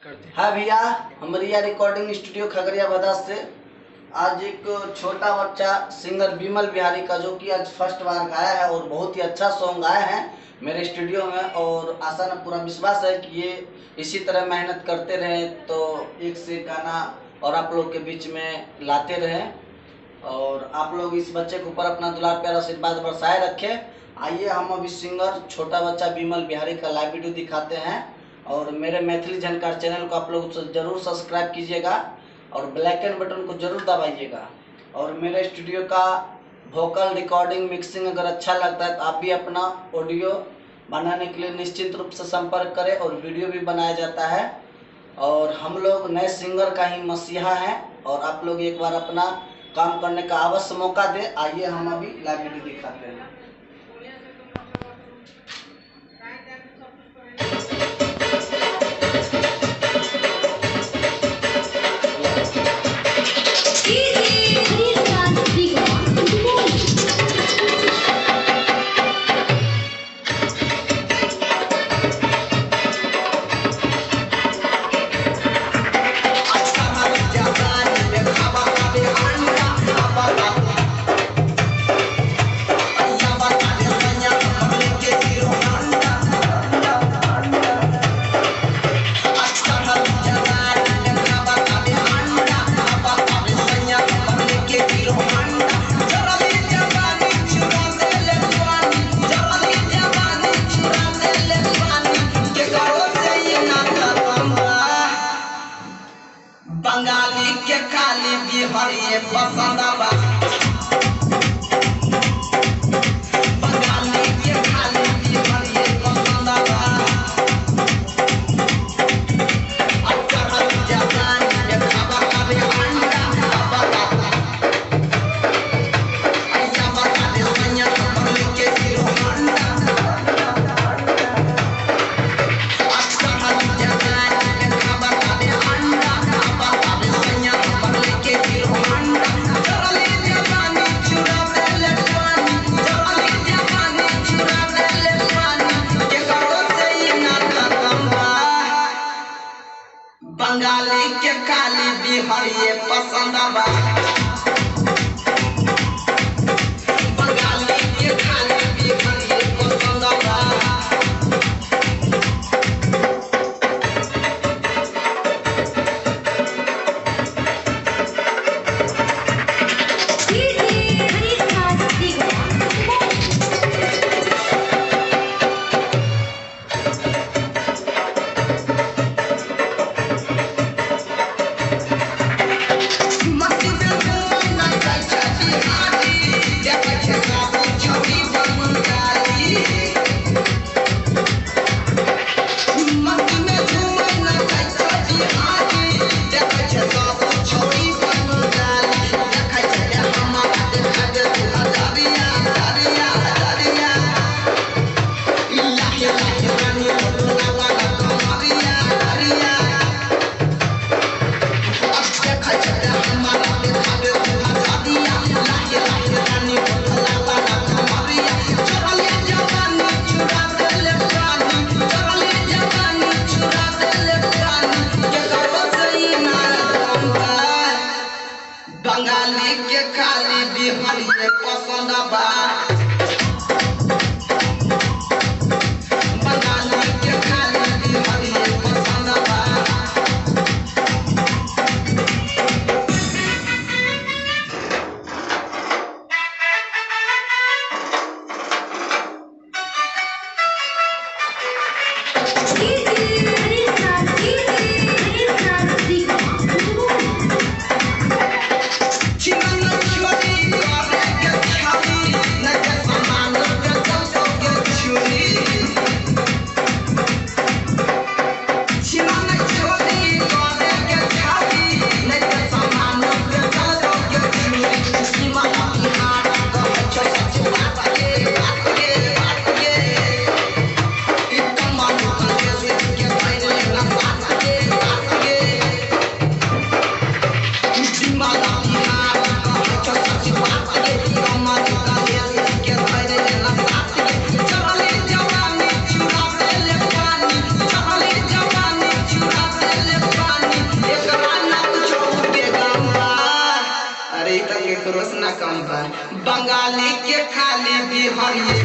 हाँ भैया, हम रिया रिकॉर्डिंग स्टूडियो खगड़िया भदास से आज एक छोटा बच्चा सिंगर विमल बिहारी का जो कि आज फर्स्ट बार गाया है और बहुत ही अच्छा सॉन्ग गाया है मेरे स्टूडियो में। और आशा न पूरा विश्वास है कि ये इसी तरह मेहनत करते रहें तो एक से एक गाना और आप लोग के बीच में लाते रहें और आप लोग इस बच्चे के ऊपर अपना दुलार प्यार आशीर्वाद बरसाए रखें। आइए हम अभी सिंगर छोटा बच्चा विमल बिहारी का लाइव वीडियो दिखाते हैं और मेरे मैथिली झनकार चैनल को आप लोग जरूर सब्सक्राइब कीजिएगा और ब्लैक एंड बटन को जरूर दबाइएगा। और मेरे स्टूडियो का वोकल रिकॉर्डिंग मिक्सिंग अगर अच्छा लगता है तो आप भी अपना ऑडियो बनाने के लिए निश्चित रूप से संपर्क करें और वीडियो भी बनाया जाता है। और हम लोग नए सिंगर का ही मसीहा हैं और आप लोग एक बार अपना काम करने का अवश्य मौका दे। आइए हम अभी लाइव वीडियो दिखाते हैं। बंगाली के खाली बिहारी पसंद बा। बंगाली के खाली बिहारी पसंद बा। अक्सर जबान में खबर कभी अंडा बता ऐसा बता दे सैया बंगाली के हीरो अंडा। अक्सर जबान में खबर कभी अंडा बंगाली के खाली बिहारी पसंद बा। बंगाली के खाली बिहारी पसंद बा। मस्ती में करो ना कम बा बंगाली के खाली बिहारी